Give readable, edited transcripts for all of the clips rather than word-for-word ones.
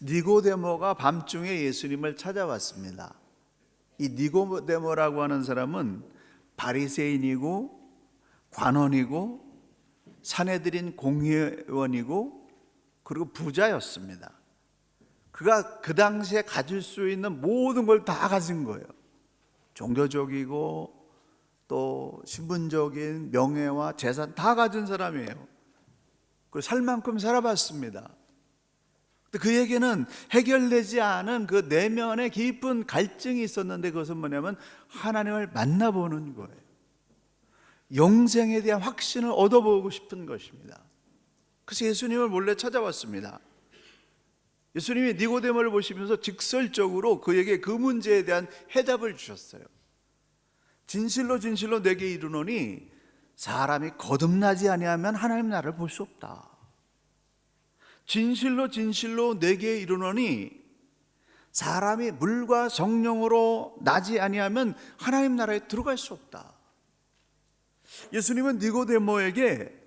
니고데모가 밤중에 예수님을 찾아왔습니다. 이 니고데모라고 하는 사람은 바리새인이고 관원이고 산헤드린 공회원이고 그리고 부자였습니다. 그가 그 당시에 가질 수 있는 모든 걸 다 가진 거예요. 종교적이고 또 신분적인 명예와 재산 다 가진 사람이에요. 그리고 살 만큼 살아봤습니다. 근데 그에게는 해결되지 않은 그 내면의 깊은 갈증이 있었는데, 그것은 뭐냐면 하나님을 만나보는 거예요. 영생에 대한 확신을 얻어보고 싶은 것입니다. 그래서 예수님을 몰래 찾아왔습니다. 예수님이 니고데모를 보시면서 직설적으로 그에게 그 문제에 대한 해답을 주셨어요. 진실로 진실로 내게 이르노니 사람이 거듭나지 아니하면 하나님 나라를 볼 수 없다. 진실로 진실로 내게 이르노니 사람이 물과 성령으로 나지 아니하면 하나님 나라에 들어갈 수 없다. 예수님은 니고데모에게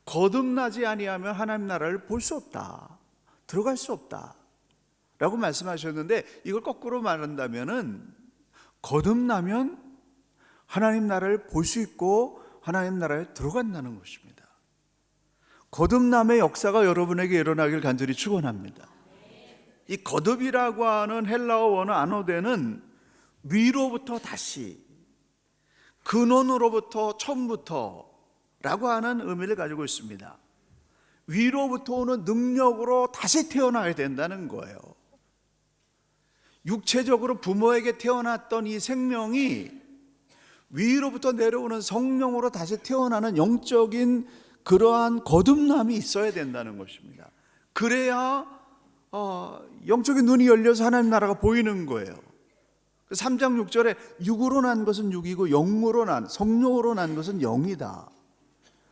거듭나지 아니하면 하나님 나라를 볼 수 없다, 들어갈 수 없다 라고 말씀하셨는데, 이걸 거꾸로 말한다면은 거듭나면 하나님 나라를 볼 수 있고 하나님 나라에 들어간다는 것입니다. 거듭남의 역사가 여러분에게 일어나길 간절히 축원합니다. 이 거듭이라고 하는 헬라어 원어 아노데는 위로부터 다시, 근원으로부터 처음부터 라고 하는 의미를 가지고 있습니다. 위로부터 오는 능력으로 다시 태어나야 된다는 거예요. 육체적으로 부모에게 태어났던 이 생명이 위로부터 내려오는 성령으로 다시 태어나는 영적인 그러한 거듭남이 있어야 된다는 것입니다. 그래야 영적인 눈이 열려서 하나님 나라가 보이는 거예요. 3장 6절에 육으로 난 것은 육이고 영으로 난, 성령으로 난 것은 영이다.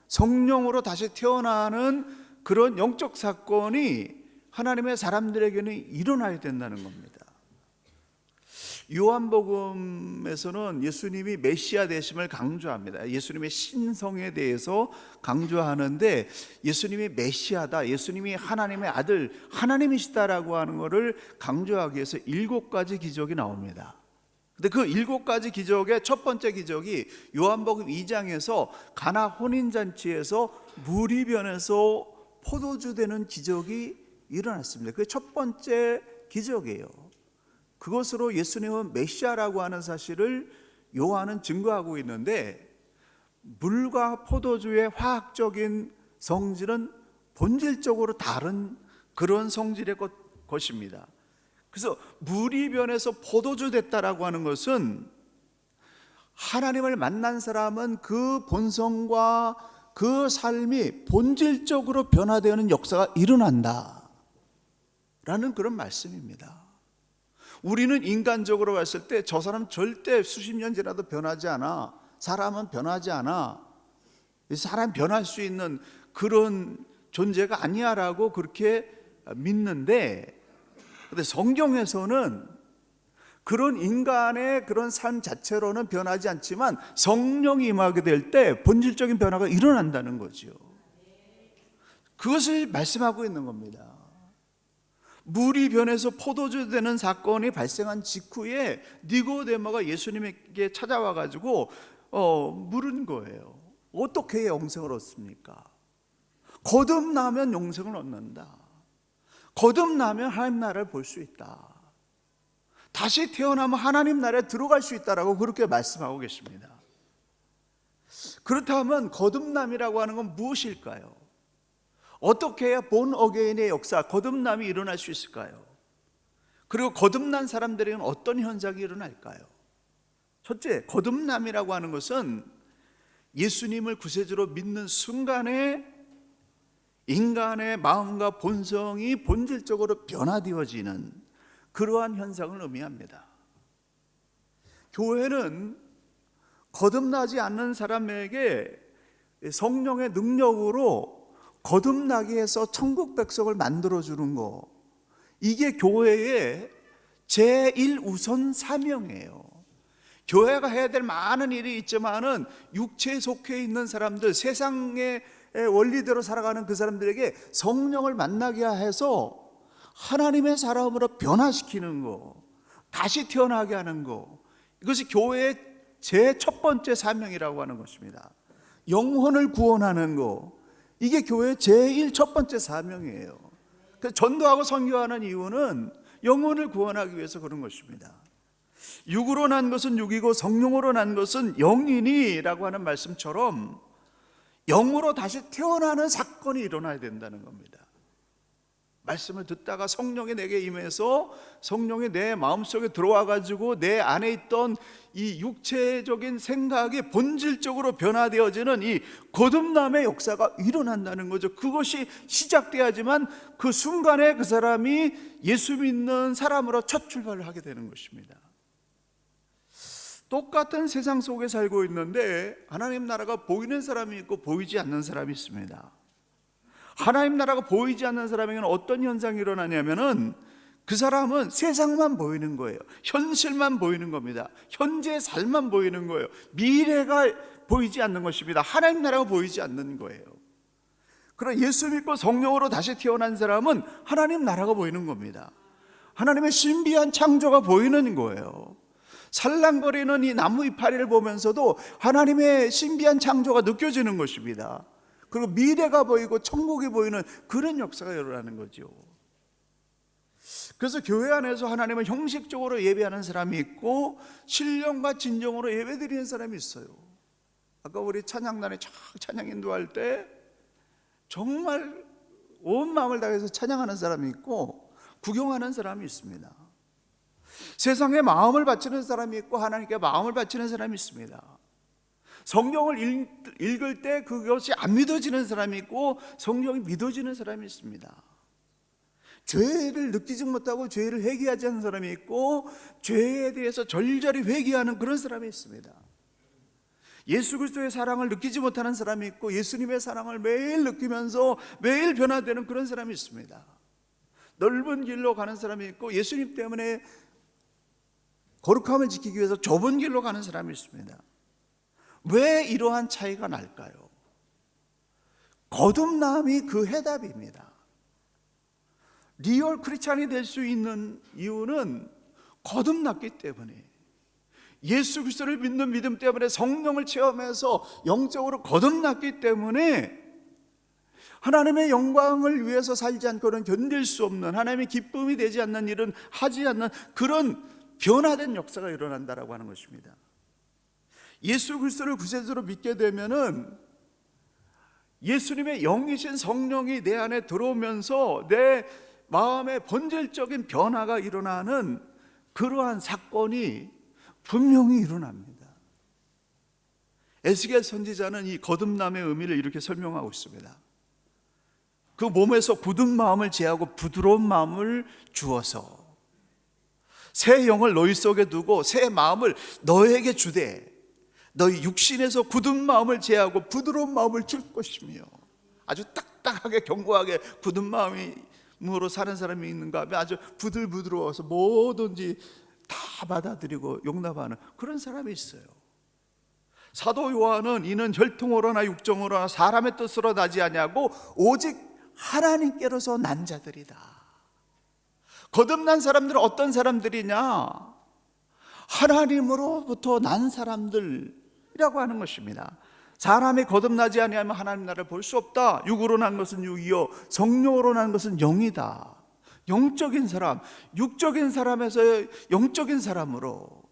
성령으로 다시 태어나는 그런 영적 사건이 하나님의 사람들에게는 일어나야 된다는 겁니다. 요한복음에서는 예수님이 메시아 되심을 강조합니다. 예수님의 신성에 대해서 강조하는데, 예수님이 메시아다, 예수님이 하나님의 아들, 하나님이시다라고 하는 것을 강조하기 위해서 7가지 기적이 나옵니다. 근데 그 7가지 기적의 첫 번째 기적이 요한복음 2장에서 가나 혼인잔치에서 물이 변해서 포도주 되는 기적이 일어났습니다. 그게 첫 번째 기적이에요. 그것으로 예수님은 메시아라고 하는 사실을 요한은 증거하고 있는데, 물과 포도주의 화학적인 성질은 본질적으로 다른 그런 성질의 것입니다. 그래서 물이 변해서 포도주 됐다라고 하는 것은 하나님을 만난 사람은 그 본성과 그 삶이 본질적으로 변화되는 역사가 일어난다 라는 그런 말씀입니다. 우리는 인간적으로 봤을 때 저 사람 절대 수십 년 지나도 변하지 않아, 사람은 변하지 않아, 사람 변할 수 있는 그런 존재가 아니야 라고 그렇게 믿는데, 근데 성경에서는 그런 인간의 그런 삶 자체로는 변하지 않지만 성령이 임하게 될 때 본질적인 변화가 일어난다는 거죠. 그것을 말씀하고 있는 겁니다. 물이 변해서 포도주 되는 사건이 발생한 직후에 니고데모가 예수님에게 찾아와 가지고 물은 거예요. 어떻게 영생을 얻습니까? 거듭나면 영생을 얻는다. 거듭나면 하나님 나라를 볼 수 있다. 다시 태어나면 하나님 나라에 들어갈 수 있다라고 그렇게 말씀하고 계십니다. 그렇다면 거듭남이라고 하는 건 무엇일까요? 어떻게 해야 본 어게인의 역사, 거듭남이 일어날 수 있을까요? 그리고 거듭난 사람들에게는 어떤 현상이 일어날까요? 첫째, 거듭남이라고 하는 것은 예수님을 구세주로 믿는 순간에 인간의 마음과 본성이 본질적으로 변화되어지는 그러한 현상을 의미합니다. 교회는 거듭나지 않는 사람에게 성령의 능력으로 거듭나게 해서 천국 백성을 만들어주는 거, 이게 교회의 제1우선 사명이에요. 교회가 해야 될 많은 일이 있지만은 육체에 속해 있는 사람들, 세상의 원리대로 살아가는 그 사람들에게 성령을 만나게 해서 하나님의 사람으로 변화시키는 거, 다시 태어나게 하는 거, 이것이 교회의 제 첫 번째 사명이라고 하는 것입니다. 영혼을 구원하는 거, 이게 교회의 제일 첫 번째 사명이에요. 전도하고 선교하는 이유는 영혼을 구원하기 위해서 그런 것입니다. 육으로 난 것은 육이고 성령으로 난 것은 영이니라고 하는 말씀처럼 영으로 다시 태어나는 사건이 일어나야 된다는 겁니다. 말씀을 듣다가 성령이 내게 임해서 성령이 내 마음속에 들어와 가지고 내 안에 있던 이 육체적인 생각이 본질적으로 변화되어지는 이 거듭남의 역사가 일어난다는 거죠. 그것이 시작돼야지만 그 순간에 그 사람이 예수 믿는 사람으로 첫 출발을 하게 되는 것입니다. 똑같은 세상 속에 살고 있는데 하나님 나라가 보이는 사람이 있고 보이지 않는 사람이 있습니다. 하나님 나라가 보이지 않는 사람에게는 어떤 현상이 일어나냐면은 그 사람은 세상만 보이는 거예요. 현실만 보이는 겁니다. 현재의 삶만 보이는 거예요. 미래가 보이지 않는 것입니다. 하나님 나라가 보이지 않는 거예요. 그러나 예수 믿고 성령으로 다시 태어난 사람은 하나님 나라가 보이는 겁니다. 하나님의 신비한 창조가 보이는 거예요. 살랑거리는 이 나무 이파리를 보면서도 하나님의 신비한 창조가 느껴지는 것입니다. 그리고 미래가 보이고 천국이 보이는 그런 역사가 일어나는 거죠. 그래서 교회 안에서 하나님을 형식적으로 예배하는 사람이 있고 신령과 진정으로 예배드리는 사람이 있어요. 아까 우리 찬양단에 찬양 인도할 때 정말 온 마음을 다해서 찬양하는 사람이 있고 구경하는 사람이 있습니다. 세상에 마음을 바치는 사람이 있고 하나님께 마음을 바치는 사람이 있습니다. 성경을 읽을 때 그것이 안 믿어지는 사람이 있고 성경이 믿어지는 사람이 있습니다. 죄를 느끼지 못하고 죄를 회개하지 않는 사람이 있고 죄에 대해서 절절히 회개하는 그런 사람이 있습니다. 예수 그리스도의 사랑을 느끼지 못하는 사람이 있고 예수님의 사랑을 매일 느끼면서 매일 변화되는 그런 사람이 있습니다. 넓은 길로 가는 사람이 있고 예수님 때문에 거룩함을 지키기 위해서 좁은 길로 가는 사람이 있습니다. 왜 이러한 차이가 날까요? 거듭남이 그 해답입니다. 리얼 크리스찬이 될 수 있는 이유는 거듭났기 때문에, 예수 그리스도를 믿는 믿음 때문에, 성령을 체험해서 영적으로 거듭났기 때문에 하나님의 영광을 위해서 살지 않고는 견딜 수 없는, 하나님의 기쁨이 되지 않는 일은 하지 않는 그런 변화된 역사가 일어난다라고 하는 것입니다. 예수 그리스도를 구세주로 믿게 되면은 예수님의 영이신 성령이 내 안에 들어오면서 내 마음의 본질적인 변화가 일어나는 그러한 사건이 분명히 일어납니다. 에스겔 선지자는 이 거듭남의 의미를 이렇게 설명하고 있습니다. 그 몸에서 굳은 마음을 제하고 부드러운 마음을 주어서 새 영을 너희 속에 두고 새 마음을 너에게 주되 너희 육신에서 굳은 마음을 제하고 부드러운 마음을 줄 것이며, 아주 딱딱하게 견고하게 굳은 마음으로 사는 사람이 있는가 하면 아주 부들부드러워서 뭐든지 다 받아들이고 용납하는 그런 사람이 있어요. 사도 요한은 이는 혈통으로나 육정으로나 사람의 뜻으로 나지 아니하고 오직 하나님께로서 난 자들이다. 거듭난 사람들은 어떤 사람들이냐? 하나님으로부터 난 사람들이라고 하는 것입니다. 사람이 거듭나지 아니하면 하나님 나라를 볼 수 없다. 육으로 난 것은 육이요 성령으로 난 것은 영이다. 영적인 사람, 육적인 사람에서 영적인 사람으로,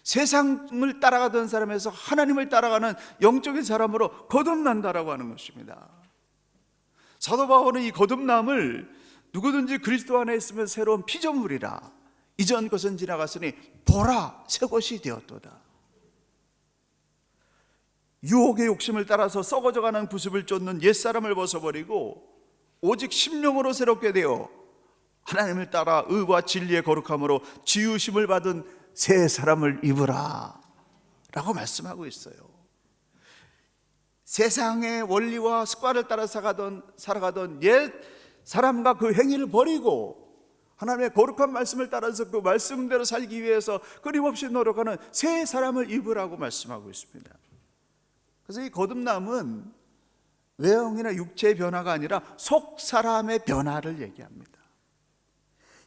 세상을 따라가던 사람에서 하나님을 따라가는 영적인 사람으로 거듭난다라고 하는 것입니다. 사도 바울은 이 거듭남을 누구든지 그리스도 안에 있으면 새로운 피조물이라, 이전 것은 지나갔으니 보라 새 것이 되었도다. 유혹의 욕심을 따라서 썩어져가는 구습을 쫓는 옛사람을 벗어버리고 오직 심령으로 새롭게 되어 하나님을 따라 의와 진리의 거룩함으로 지으심을 받은 새 사람을 입으라 라고 말씀하고 있어요. 세상의 원리와 습관을 따라 살아가던 옛 사람과 그 행위를 버리고 하나님의 거룩한 말씀을 따라서 그 말씀대로 살기 위해서 끊임없이 노력하는 새 사람을 입으라고 말씀하고 있습니다. 그래서 이 거듭남은 외형이나 육체의 변화가 아니라 속 사람의 변화를 얘기합니다.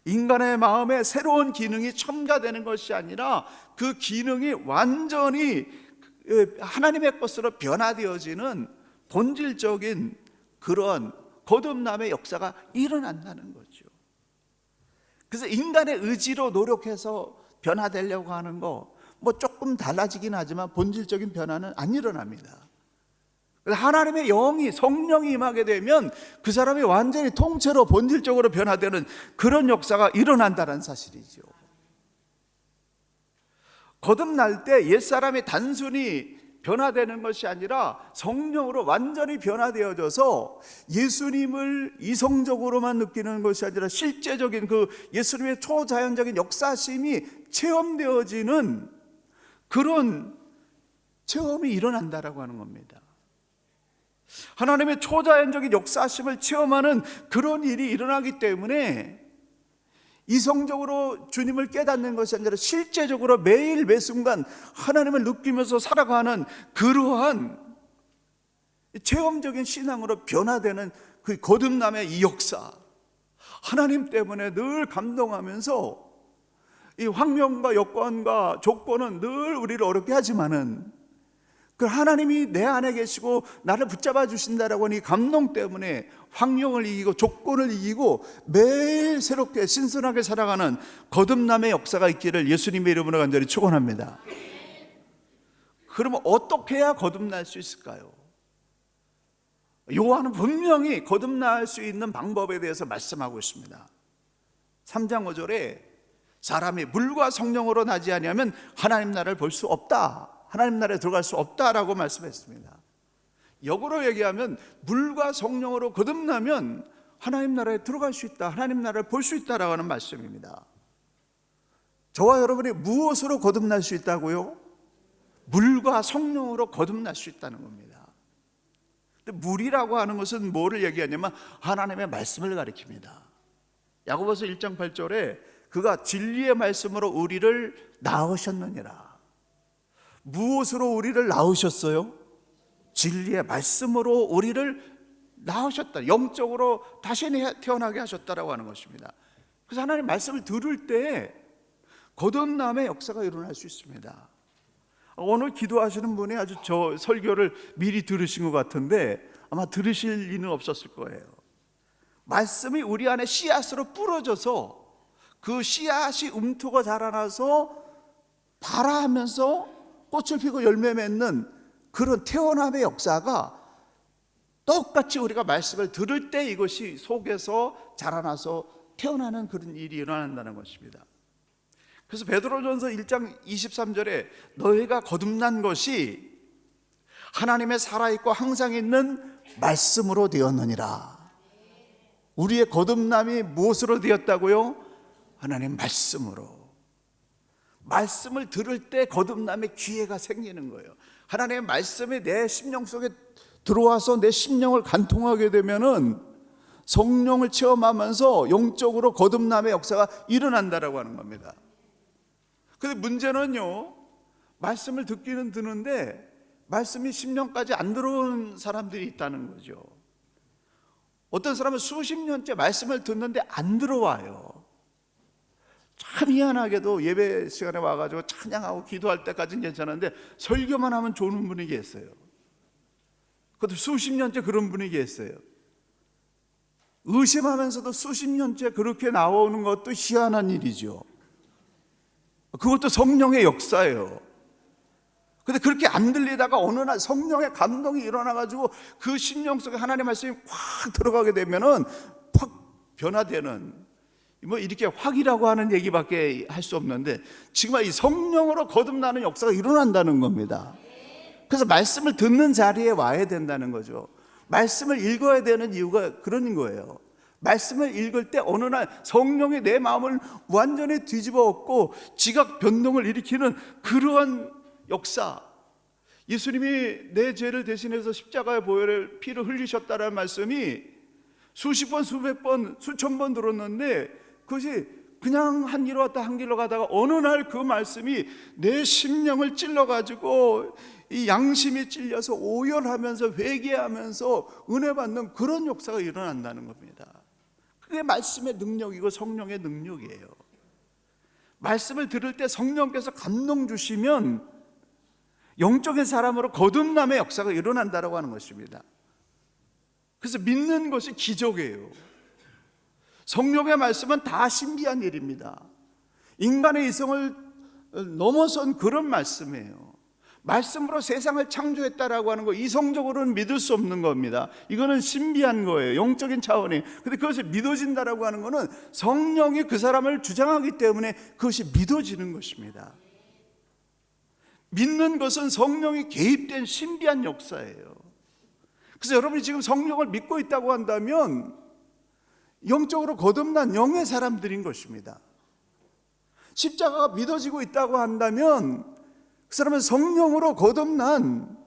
인간의 마음에 새로운 기능이 첨가되는 것이 아니라 그 기능이 완전히 하나님의 것으로 변화되어지는 본질적인 그런 거듭남의 역사가 일어난다는 거죠. 그래서 인간의 의지로 노력해서 변화되려고 하는 거 뭐 조금 달라지긴 하지만 본질적인 변화는 안 일어납니다. 하나님의 영이, 성령이 임하게 되면 그 사람이 완전히 통째로 본질적으로 변화되는 그런 역사가 일어난다는 사실이죠. 거듭날 때 옛사람이 단순히 변화되는 것이 아니라 성령으로 완전히 변화되어져서 예수님을 이성적으로만 느끼는 것이 아니라 실제적인 그 예수님의 초자연적인 역사심이 체험되어지는 그런 체험이 일어난다라고 하는 겁니다. 하나님의 초자연적인 역사심을 체험하는 그런 일이 일어나기 때문에 이성적으로 주님을 깨닫는 것이 아니라 실제적으로 매일 매순간 하나님을 느끼면서 살아가는 그러한 체험적인 신앙으로 변화되는 그 거듭남의 이 역사, 하나님 때문에 늘 감동하면서 이 환경과 여건과 조건은 늘 우리를 어렵게 하지만은 그 하나님이 내 안에 계시고 나를 붙잡아 주신다라고 하는 이 감동 때문에 환경을 이기고 조건을 이기고 매일 새롭게 신선하게 살아가는 거듭남의 역사가 있기를 예수님의 이름으로 간절히 축원합니다. 그러면 어떻게 해야 거듭날 수 있을까요? 요한은 분명히 거듭날 수 있는 방법에 대해서 말씀하고 있습니다. 3장 5절에 사람이 물과 성령으로 나지 아니하면 하나님 나라를 볼 수 없다, 하나님 나라에 들어갈 수 없다라고 말씀했습니다. 역으로 얘기하면 물과 성령으로 거듭나면 하나님 나라에 들어갈 수 있다, 하나님 나라를 볼 수 있다라고 하는 말씀입니다. 저와 여러분이 무엇으로 거듭날 수 있다고요? 물과 성령으로 거듭날 수 있다는 겁니다. 근데 물이라고 하는 것은 뭐를 얘기하냐면 하나님의 말씀을 가리킵니다. 야고보서 1장 8절에 그가 진리의 말씀으로 우리를 낳으셨느니라. 무엇으로 우리를 낳으셨어요? 진리의 말씀으로 우리를 낳으셨다. 영적으로 다시 태어나게 하셨다라고 하는 것입니다. 그래서 하나님 말씀을 들을 때 거듭남의 역사가 일어날 수 있습니다. 오늘 기도하시는 분이 아주 저 설교를 미리 들으신 것 같은데 아마 들으실 리는 없었을 거예요. 말씀이 우리 안에 씨앗으로 뿌려져서 그 씨앗이 움트고 자라나서 발아하면서 꽃을 피고 열매 맺는 그런 태어남의 역사가 똑같이 우리가 말씀을 들을 때 이것이 속에서 자라나서 태어나는 그런 일이 일어난다는 것입니다. 그래서 베드로전서 1장 23절에 너희가 거듭난 것이 하나님의 살아있고 항상 있는 말씀으로 되었느니라. 우리의 거듭남이 무엇으로 되었다고요? 하나님 말씀으로. 말씀을 들을 때 거듭남의 기회가 생기는 거예요. 하나님의 말씀이 내 심령 속에 들어와서 내 심령을 간통하게 되면은 성령을 체험하면서 영적으로 거듭남의 역사가 일어난다라고 하는 겁니다. 근데 문제는요, 말씀을 듣기는 듣는데 말씀이 심령까지 안 들어온 사람들이 있다는 거죠. 어떤 사람은 수십 년째 말씀을 듣는데 안 들어와요. 참 희한하게도 예배 시간에 와가지고 찬양하고 기도할 때까지는 괜찮은데 설교만 하면 좋은 분이 계세요. 그것도 수십 년째 그런 분이 계세요. 의심하면서도 수십 년째 그렇게 나오는 것도 희한한 일이죠. 그것도 성령의 역사예요. 근데 그렇게 안 들리다가 어느 날 성령의 감동이 일어나가지고 그 심령 속에 하나님의 말씀이 확 들어가게 되면은 확 변화되는, 뭐 이렇게 확이라고 하는 얘기밖에 할 수 없는데 지금 이 성령으로 거듭나는 역사가 일어난다는 겁니다. 그래서 말씀을 듣는 자리에 와야 된다는 거죠. 말씀을 읽어야 되는 이유가 그런 거예요. 말씀을 읽을 때 어느 날 성령이 내 마음을 완전히 뒤집어 엎고 지각 변동을 일으키는 그러한 역사. 예수님이 내 죄를 대신해서 십자가의 보혈의 피를 흘리셨다는 말씀이 수십 번, 수백 번, 수천 번 들었는데 그것이 그냥 한 길로 갔다 한 길로 가다가 어느 날 그 말씀이 내 심령을 찔러가지고 이 양심이 찔려서 오열하면서 회개하면서 은혜 받는 그런 역사가 일어난다는 겁니다. 그게 말씀의 능력이고 성령의 능력이에요. 말씀을 들을 때 성령께서 감동 주시면 영적인 사람으로 거듭남의 역사가 일어난다고 하는 것입니다. 그래서 믿는 것이 기적이에요. 성령의 말씀은 다 신비한 일입니다. 인간의 이성을 넘어선 그런 말씀이에요. 말씀으로 세상을 창조했다라고 하는 거 이성적으로는 믿을 수 없는 겁니다. 이거는 신비한 거예요. 영적인 차원이. 근데 그것이 믿어진다라고 하는 거는 성령이 그 사람을 주장하기 때문에 그것이 믿어지는 것입니다. 믿는 것은 성령이 개입된 신비한 역사예요. 그래서 여러분이 지금 성령을 믿고 있다고 한다면 영적으로 거듭난 영의 사람들인 것입니다. 십자가가 믿어지고 있다고 한다면 그 사람은 성령으로 거듭난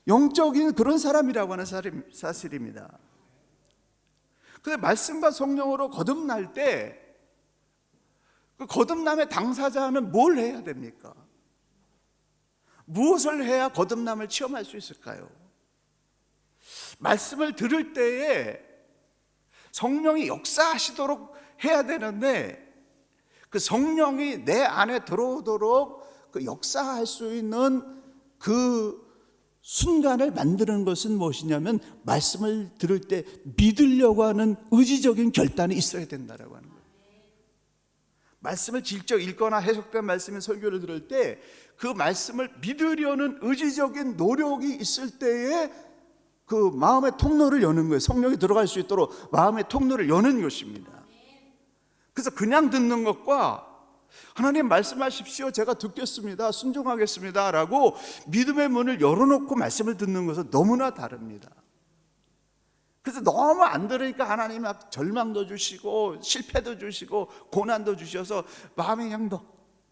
영적인 그런 사람이라고 하는 사실입니다. 그런데 말씀과 성령으로 거듭날 때 그 거듭남의 당사자는 뭘 해야 됩니까? 무엇을 해야 거듭남을 체험할 수 있을까요? 말씀을 들을 때에 성령이 역사하시도록 해야 되는데 그 성령이 내 안에 들어오도록 그 역사할 수 있는 그 순간을 만드는 것은 무엇이냐면 말씀을 들을 때 믿으려고 하는 의지적인 결단이 있어야 된다라고 하는 거예요. 말씀을 직접 읽거나 해석된 말씀의 설교를 들을 때 그 말씀을 믿으려는 의지적인 노력이 있을 때에 그 마음의 통로를 여는 거예요. 성령이 들어갈 수 있도록 마음의 통로를 여는 것입니다. 그래서 그냥 듣는 것과 하나님 말씀하십시오, 제가 듣겠습니다, 순종하겠습니다 라고 믿음의 문을 열어놓고 말씀을 듣는 것은 너무나 다릅니다. 그래서 너무 안 들으니까 하나님 막 절망도 주시고 실패도 주시고 고난도 주셔서 마음의 향도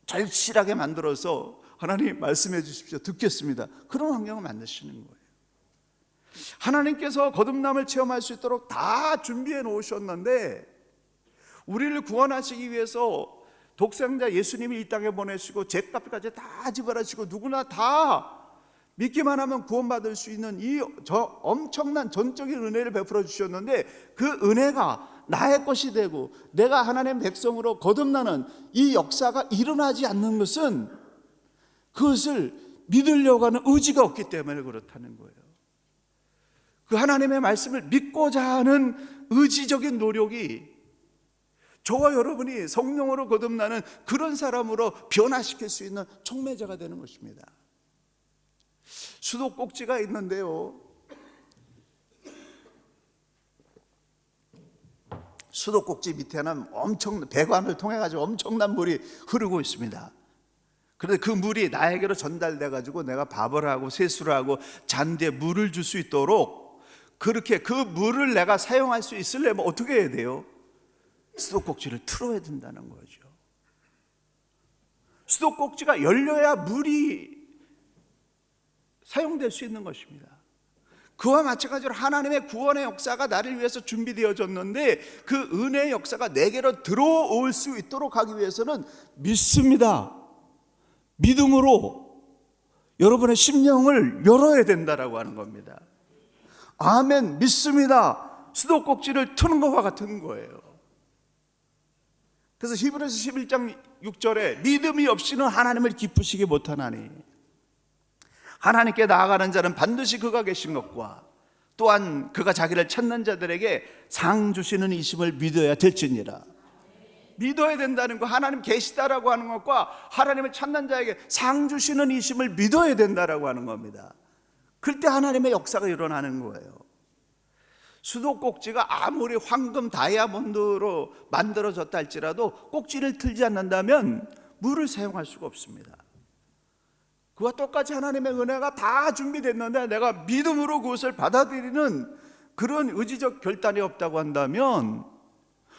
절실하게 만들어서 하나님 말씀해 주십시오, 듣겠습니다, 그런 환경을 만드시는 거예요. 하나님께서 거듭남을 체험할 수 있도록 다 준비해 놓으셨는데 우리를 구원하시기 위해서 독생자 예수님이 이 땅에 보내시고 죗값까지 다 지불하시고 누구나 다 믿기만 하면 구원받을 수 있는 저 엄청난 전적인 은혜를 베풀어 주셨는데 그 은혜가 나의 것이 되고 내가 하나님의 백성으로 거듭나는 이 역사가 일어나지 않는 것은 그것을 믿으려고 하는 의지가 없기 때문에 그렇다는 거예요. 그 하나님의 말씀을 믿고자 하는 의지적인 노력이 저와 여러분이 성령으로 거듭나는 그런 사람으로 변화시킬 수 있는 촉매자가 되는 것입니다. 수도꼭지가 있는데요, 수도꼭지 밑에는 배관을 통해 가지고 엄청난 물이 흐르고 있습니다. 그런데 그 물이 나에게로 전달돼 가지고 내가 밥을 하고 세수를 하고 잔디에 물을 줄 수 있도록 그렇게 그 물을 내가 사용할 수 있으려면 어떻게 해야 돼요? 수도꼭지를 틀어야 된다는 거죠. 수도꼭지가 열려야 물이 사용될 수 있는 것입니다. 그와 마찬가지로 하나님의 구원의 역사가 나를 위해서 준비되어졌는데 그 은혜의 역사가 내게로 들어올 수 있도록 하기 위해서는 믿습니다, 믿음으로 여러분의 심령을 열어야 된다라고 하는 겁니다. 아멘, 믿습니다, 수도꼭지를 트는 것과 같은 거예요. 그래서 히브리서 11장 6절에 믿음이 없이는 하나님을 기쁘시게 못하나니 하나님께 나아가는 자는 반드시 그가 계신 것과 또한 그가 자기를 찾는 자들에게 상 주시는 이심을 믿어야 될지니라. 믿어야 된다는 거, 하나님 계시다라고 하는 것과 하나님을 찾는 자에게 상 주시는 이심을 믿어야 된다라고 하는 겁니다. 그럴 때 하나님의 역사가 일어나는 거예요. 수도꼭지가 아무리 황금 다이아몬드로 만들어졌다 할지라도 꼭지를 틀지 않는다면 물을 사용할 수가 없습니다. 그와 똑같이 하나님의 은혜가 다 준비됐는데 내가 믿음으로 그것을 받아들이는 그런 의지적 결단이 없다고 한다면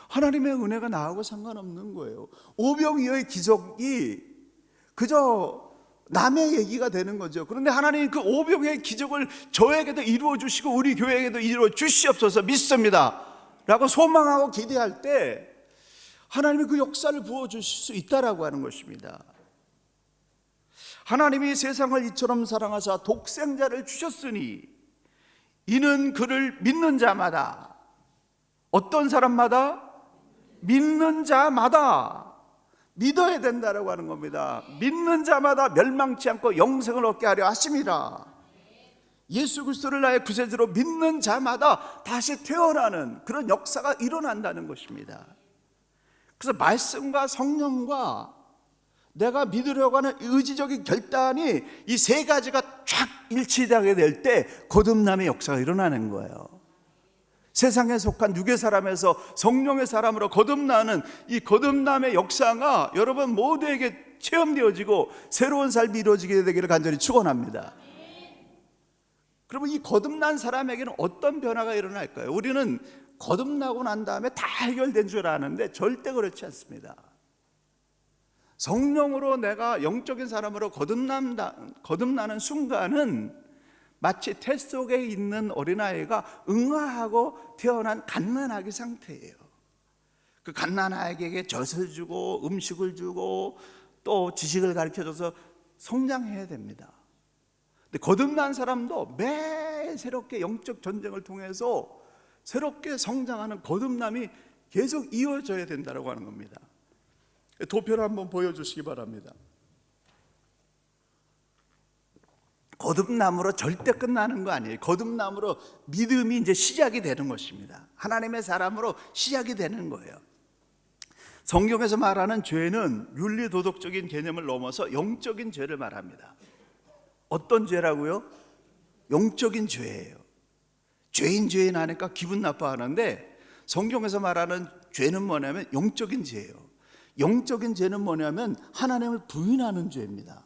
하나님의 은혜가 나하고 상관없는 거예요. 오병이어의 기적이 그저 남의 얘기가 되는 거죠. 그런데 하나님 그 오병의 기적을 저에게도 이루어 주시고 우리 교회에게도 이루어 주시옵소서 믿습니다 라고 소망하고 기대할 때 하나님이 그 역사를 부어 주실 수 있다라고 하는 것입니다. 하나님이 세상을 이처럼 사랑하사 독생자를 주셨으니 이는 그를 믿는 자마다 어떤 사람마다? 믿는 자마다. 믿어야 된다라고 하는 겁니다. 믿는 자마다 멸망치 않고 영생을 얻게 하려 하심이라. 예수 그리스도를 나의 구세주로 믿는 자마다 다시 태어나는 그런 역사가 일어난다는 것입니다. 그래서 말씀과 성령과 내가 믿으려고 하는 의지적인 결단이 이 세 가지가 쫙 일치하게 될 때 거듭남의 역사가 일어나는 거예요. 세상에 속한 육의 사람에서 성령의 사람으로 거듭나는 이 거듭남의 역사가 여러분 모두에게 체험되어지고 새로운 삶이 이루어지게 되기를 간절히 축원합니다. 그러면 이 거듭난 사람에게는 어떤 변화가 일어날까요? 우리는 거듭나고 난 다음에 다 해결된 줄 아는데 절대 그렇지 않습니다. 성령으로 내가 영적인 사람으로 거듭나는 순간은 마치 태 속에 있는 어린아이가 응아하고 태어난 갓난아기 상태예요. 그 갓난아기에게 젖을 주고 음식을 주고 또 지식을 가르쳐줘서 성장해야 됩니다. 근데 거듭난 사람도 매일 새롭게 영적 전쟁을 통해서 새롭게 성장하는 거듭남이 계속 이어져야 된다고 하는 겁니다. 도표를 한번 보여주시기 바랍니다. 거듭남으로 절대 끝나는 거 아니에요. 거듭남으로 믿음이 이제 시작이 되는 것입니다. 하나님의 사람으로 시작이 되는 거예요. 성경에서 말하는 죄는 윤리 도덕적인 개념을 넘어서 영적인 죄를 말합니다. 어떤 죄라고요? 영적인 죄예요. 죄인 하니까 기분 나빠하는데 성경에서 말하는 죄는 뭐냐면 영적인 죄예요. 영적인 죄는 뭐냐면 하나님을 부인하는 죄입니다.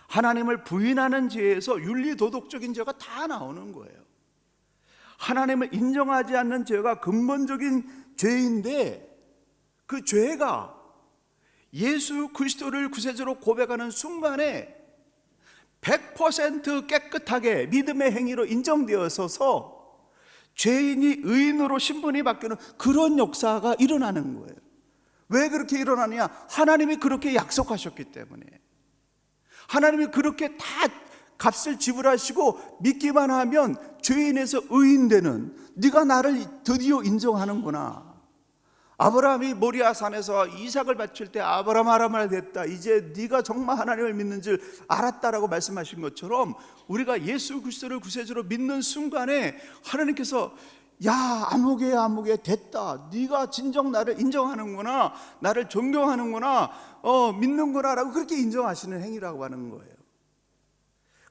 하나님을 부인하는 죄에서 윤리 도덕적인 죄가 다 나오는 거예요. 하나님을 인정하지 않는 죄가 근본적인 죄인데 그 죄가 예수 그리스도를 구세주로 고백하는 순간에 100% 깨끗하게 믿음의 행위로 인정되어서 죄인이 의인으로 신분이 바뀌는 그런 역사가 일어나는 거예요. 왜 그렇게 일어나느냐? 하나님이 그렇게 약속하셨기 때문에. 하나님이 그렇게 다 값을 지불하시고 믿기만 하면 죄인에서 의인 되는, 네가 나를 드디어 인정하는구나. 아브라함이 모리아산에서 이삭을 바칠 때 아브라함아 됐다, 이제 네가 정말 하나님을 믿는 줄 알았다라고 말씀하신 것처럼 우리가 예수 그리스도를 구세주로 믿는 순간에 하나님께서 야 아무개 됐다, 네가 진정 나를 인정하는구나, 나를 존경하는구나, 믿는구나 라고 그렇게 인정하시는 행위라고 하는 거예요.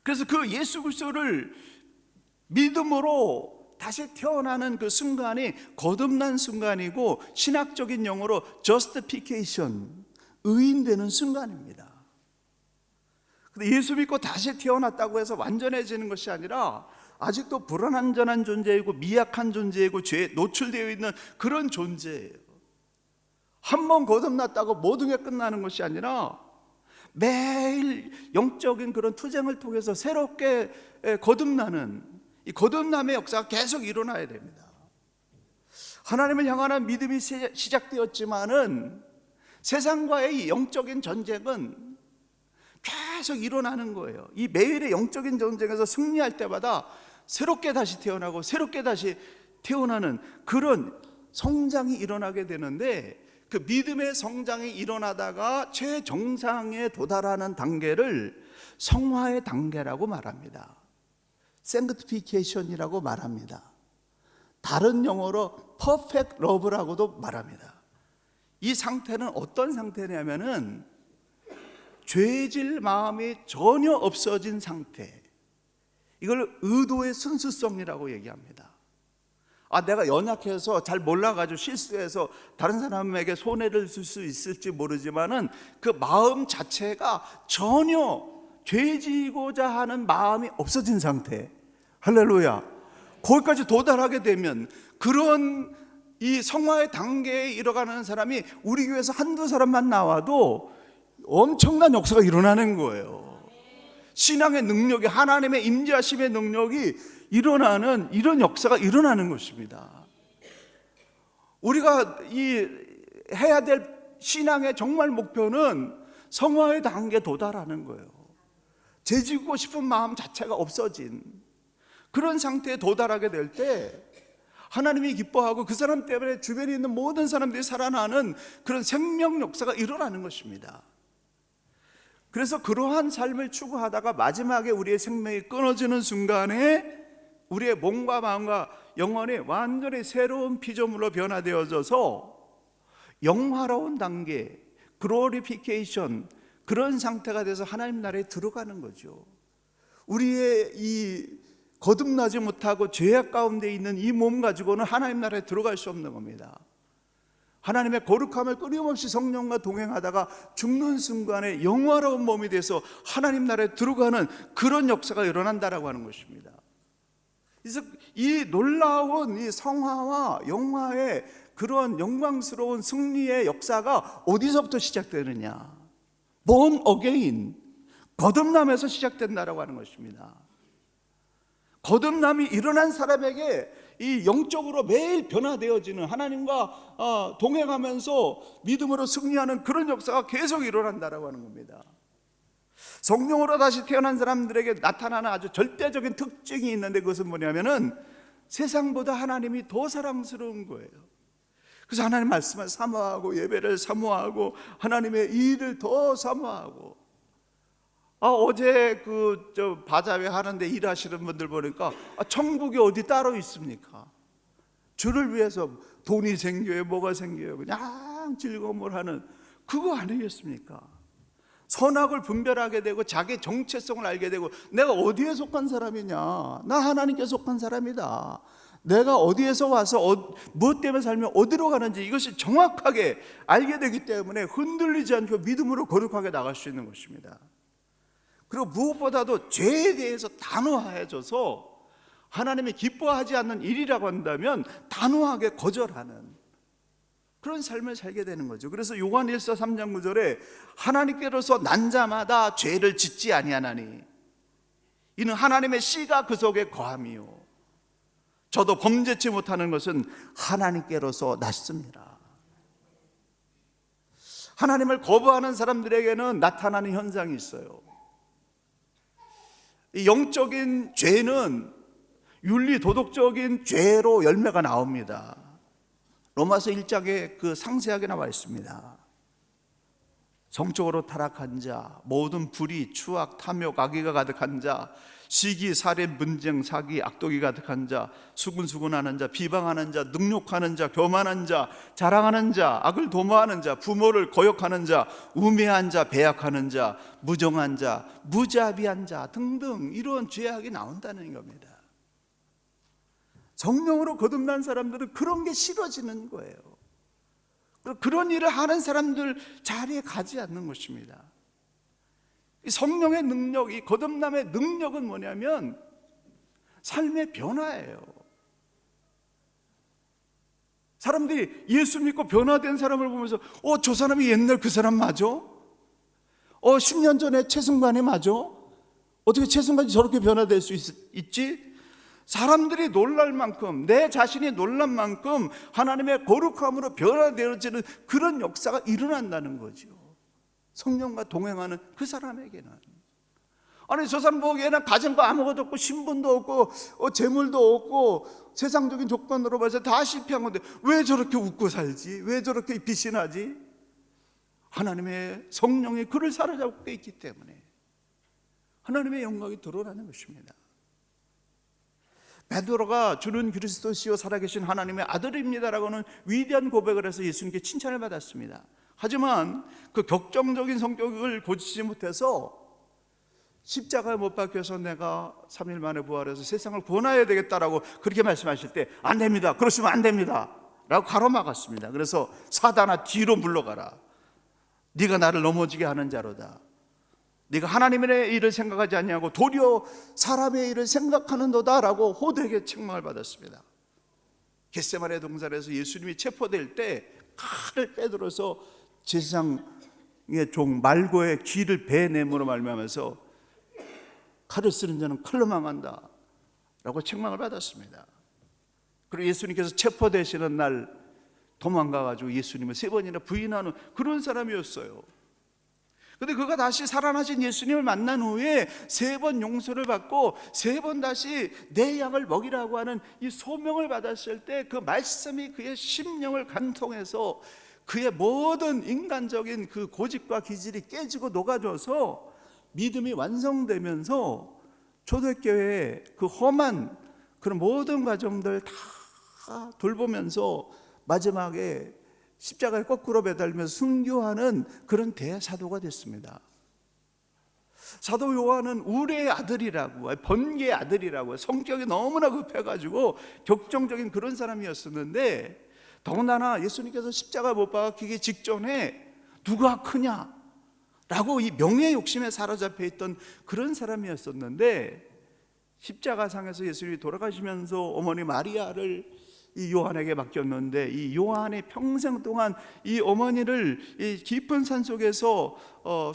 그래서 그 예수 그리스도를 믿음으로 다시 태어나는 그 순간이 거듭난 순간이고 신학적인 용어로 justification, 의인되는 순간입니다. 근데 예수 믿고 다시 태어났다고 해서 완전해지는 것이 아니라 아직도 불완전한 존재이고 미약한 존재이고 죄에 노출되어 있는 그런 존재예요. 한 번 거듭났다고 모든 게 끝나는 것이 아니라 매일 영적인 그런 투쟁을 통해서 새롭게 거듭나는 이 거듭남의 역사가 계속 일어나야 됩니다. 하나님을 향하는 믿음이 시작되었지만은 세상과의 이 영적인 전쟁은 계속 일어나는 거예요. 이 매일의 영적인 전쟁에서 승리할 때마다 새롭게 다시 태어나고 새롭게 다시 태어나는 그런 성장이 일어나게 되는데, 그 믿음의 성장이 일어나다가 최정상에 도달하는 단계를 성화의 단계라고 말합니다. sanctification이라고 말합니다. 다른 용어로 perfect love라고도 말합니다. 이 상태는 어떤 상태냐면은 죄질 마음이 전혀 없어진 상태, 이걸 의도의 순수성이라고 얘기합니다. 내가 연약해서 잘 몰라가지고 실수해서 다른 사람에게 손해를 줄 수 있을지 모르지만은 그 마음 자체가 전혀 죄지고자 하는 마음이 없어진 상태. 할렐루야. 거기까지 도달하게 되면 그런 이 성화의 단계에 이뤄가는 사람이 우리 교회에서 한두 사람만 나와도 엄청난 역사가 일어나는 거예요. 신앙의 능력이, 하나님의 임재하심의 능력이 일어나는 이런 역사가 일어나는 것입니다. 우리가 해야 될 신앙의 정말 목표는 성화의 단계에 도달하는 거예요. 죄지고 싶은 마음 자체가 없어진 그런 상태에 도달하게 될 때 하나님이 기뻐하고 그 사람 때문에 주변에 있는 모든 사람들이 살아나는 그런 생명 역사가 일어나는 것입니다. 그래서 그러한 삶을 추구하다가 마지막에 우리의 생명이 끊어지는 순간에 우리의 몸과 마음과 영혼이 완전히 새로운 피조물로 변화되어져서 영화로운 단계, 글로리피케이션, 그런 상태가 돼서 하나님 나라에 들어가는 거죠. 우리의 이 거듭나지 못하고 죄악 가운데 있는 이 몸 가지고는 하나님 나라에 들어갈 수 없는 겁니다. 하나님의 거룩함을 끊임없이 성령과 동행하다가 죽는 순간에 영화로운 몸이 돼서 하나님 나라에 들어가는 그런 역사가 일어난다라고 하는 것입니다. 그래서 이 놀라운 이 성화와 영화의 그런 영광스러운 승리의 역사가 어디서부터 시작되느냐? born again, 거듭남에서 시작된다라고 하는 것입니다. 거듭남이 일어난 사람에게 이 영적으로 매일 변화되어지는, 하나님과 동행하면서 믿음으로 승리하는 그런 역사가 계속 일어난다라고 하는 겁니다. 성령으로 다시 태어난 사람들에게 나타나는 아주 절대적인 특징이 있는데, 그것은 뭐냐면은 세상보다 하나님이 더 사랑스러운 거예요. 그래서 하나님 말씀을 사모하고 예배를 사모하고 하나님의 일을 더 사모하고, 어제 바자회 하는데 일하시는 분들 보니까 천국이 어디 따로 있습니까? 주를 위해서 돈이 생겨요, 뭐가 생겨요, 그냥 즐거움을 하는 그거 아니겠습니까? 선악을 분별하게 되고 자기 정체성을 알게 되고, 내가 어디에 속한 사람이냐, 나 하나님께 속한 사람이다, 내가 어디에서 와서 무엇 때문에 살면 어디로 가는지 이것이 정확하게 알게 되기 때문에 흔들리지 않고 믿음으로 거룩하게 나갈 수 있는 것입니다. 그리고 무엇보다도 죄에 대해서 단호해져서 하나님이 기뻐하지 않는 일이라고 한다면 단호하게 거절하는 그런 삶을 살게 되는 거죠. 그래서 요한 1서 3장 9절에 하나님께로서 난 자마다 죄를 짓지 아니하나니 이는 하나님의 씨가 그 속에 거함이요 저도 범죄치 못하는 것은 하나님께로서 났습니다. 하나님을 거부하는 사람들에게는 나타나는 현상이 있어요. 이 영적인 죄는 윤리 도덕적인 죄로 열매가 나옵니다. 로마서 1장에 그 상세하게 나와 있습니다. 성적으로 타락한 자, 모든 불의, 추악, 탐욕, 악의가 가득한 자, 시기, 살인, 분쟁, 사기, 악독이 가득한 자, 수군수군하는 자, 비방하는 자, 능욕하는 자, 교만한 자, 자랑하는 자, 악을 도모하는 자, 부모를 거역하는 자, 우매한 자, 배약하는 자, 무정한 자, 무자비한 자 등등 이런 죄악이 나온다는 겁니다. 성령으로 거듭난 사람들은 그런 게 싫어지는 거예요. 그런 일을 하는 사람들 자리에 가지 않는 것입니다. 이 성령의 능력, 이 거듭남의 능력은 뭐냐면 삶의 변화예요. 사람들이 예수 믿고 변화된 사람을 보면서 저 사람이 옛날 그 사람 맞아? 10년 전에 최승관이 맞아? 어떻게 최승관이 저렇게 변화될 수 있지? 사람들이 놀랄 만큼, 내 자신이 놀랄 만큼 하나님의 거룩함으로 변화되어지는 그런 역사가 일어난다는 거죠. 성령과 동행하는 그 사람에게는. 아니 저 사람 보기에는 가진 거 아무것도 없고 신분도 없고 재물도 없고 세상적인 조건으로 봐서 다 실패한 건데 왜 저렇게 웃고 살지? 왜 저렇게 빛이 나지? 하나님의 성령이 그를 사로잡고 있기 때문에 하나님의 영광이 드러나는 것입니다. 베드로가 주는 그리스도시요 살아계신 하나님의 아들입니다라고는 위대한 고백을 해서 예수님께 칭찬을 받았습니다. 하지만 그 격정적인 성격을 고치지 못해서 십자가에 못 박혀서 내가 3일 만에 부활해서 세상을 구원해야 되겠다라고 그렇게 말씀하실 때 안 됩니다, 그러시면 안 됩니다 라고 가로막았습니다. 그래서 사단아 뒤로 물러가라, 네가 나를 넘어지게 하는 자로다, 네가 하나님의 일을 생각하지 아니하고 도리어 사람의 일을 생각하는도다 라고 호되게 책망을 받았습니다. 겟세마네 동산에서 예수님이 체포될 때 칼을 빼들어서 제사장의 종 말고의 귀를 베내므로 말미암아서 칼을 쓰는 자는 칼로 망한다 라고 책망을 받았습니다. 그리고 예수님께서 체포되시는 날 도망가가지고 예수님을 3번이나 부인하는 그런 사람이었어요. 근데 그가 다시 살아나신 예수님을 만난 후에 3번 용서를 받고 3번 다시 내 양을 먹이라고 하는 이 소명을 받았을 때 그 말씀이 그의 심령을 간통해서 그의 모든 인간적인 그 고집과 기질이 깨지고 녹아져서 믿음이 완성되면서 초대교회의 그 험한 그런 모든 과정들 다 돌보면서 마지막에 십자가에 거꾸로 매달리면서 순교하는 그런 대사도가 됐습니다. 사도 요한은 우레의 아들이라고, 번개의 아들이라고, 성격이 너무나 급해가지고 격정적인 그런 사람이었었는데, 더군다나 예수님께서 십자가 못 박히기 직전에 누가 크냐라고 이 명예 욕심에 사로잡혀 있던 그런 사람이었었는데, 십자가상에서 예수님이 돌아가시면서 어머니 마리아를 이 요한에게 맡겼는데, 이 요한이 평생 동안 이 어머니를 이 깊은 산 속에서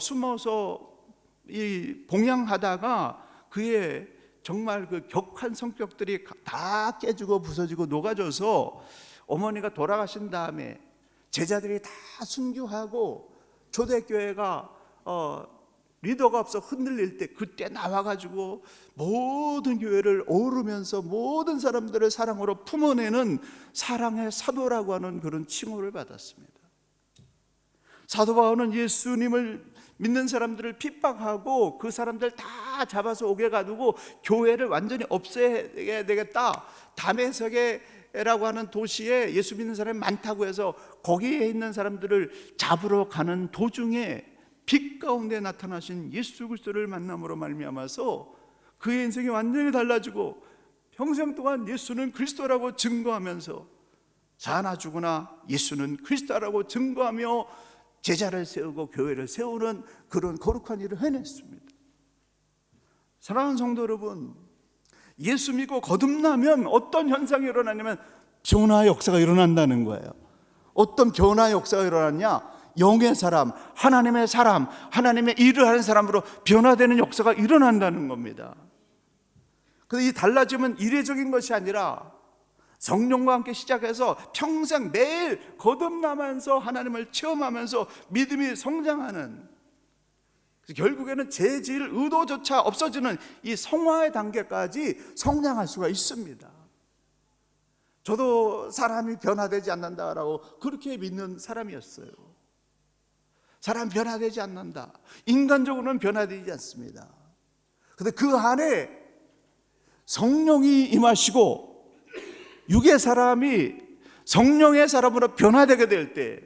숨어서 이 봉양하다가 그의 정말 그 격한 성격들이 다 깨지고 부서지고 녹아져서 어머니가 돌아가신 다음에 제자들이 다 순교하고 초대교회가 리더가 없어 흔들릴 때 그때 나와가지고 모든 교회를 어우르면서 모든 사람들을 사랑으로 품어내는 사랑의 사도라고 하는 그런 칭호를 받았습니다. 사도 바울은 예수님을 믿는 사람들을 핍박하고 그 사람들 다 잡아서 옥에 가두고 교회를 완전히 없애야 되겠다, 다메섹이라고 하는 도시에 예수 믿는 사람이 많다고 해서 거기에 있는 사람들을 잡으러 가는 도중에 빛 가운데 나타나신 예수 그리스도를 만남으로 말미암아서 그의 인생이 완전히 달라지고 평생 동안 예수는 그리스도라고 증거하면서 사나 죽으나 예수는 그리스도라고 증거하며 제자를 세우고 교회를 세우는 그런 거룩한 일을 해냈습니다. 사랑하는 성도 여러분, 예수 믿고 거듭나면 어떤 현상이 일어나냐면 변화의 역사가 일어난다는 거예요. 어떤 변화의 역사가 일어났냐? 영의 사람, 하나님의 일을 하는 사람으로 변화되는 역사가 일어난다는 겁니다. 그런데 이 달라짐은 이례적인 것이 아니라 성령과 함께 시작해서 평생 매일 거듭나면서 하나님을 체험하면서 믿음이 성장하는, 결국에는 죄질 의도조차 없어지는 이 성화의 단계까지 성장할 수가 있습니다. 저도 사람이 변화되지 않는다라고 그렇게 믿는 사람이었어요. 사람 변화되지 않는다, 인간적으로는 변화되지 않습니다. 그런데 그 안에 성령이 임하시고 육의 사람이 성령의 사람으로 변화되게 될 때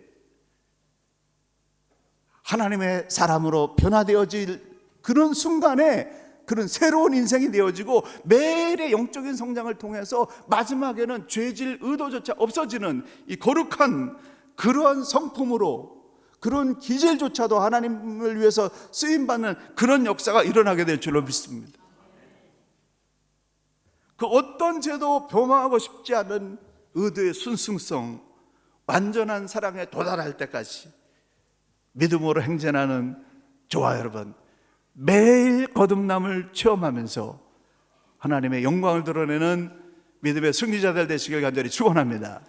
하나님의 사람으로 변화되어질 그런 순간에 그런 새로운 인생이 되어지고 매일의 영적인 성장을 통해서 마지막에는 죄질 의도조차 없어지는 이 거룩한 그러한 성품으로, 그런 기질조차도 하나님을 위해서 쓰임받는 그런 역사가 일어나게 될 줄로 믿습니다. 그 어떤 죄도 범하고 싶지 않은 의도의 순승성, 완전한 사랑에 도달할 때까지 믿음으로 행진하는 저와 여러분, 매일 거듭남을 체험하면서 하나님의 영광을 드러내는 믿음의 승리자들 되시길 간절히 축원합니다.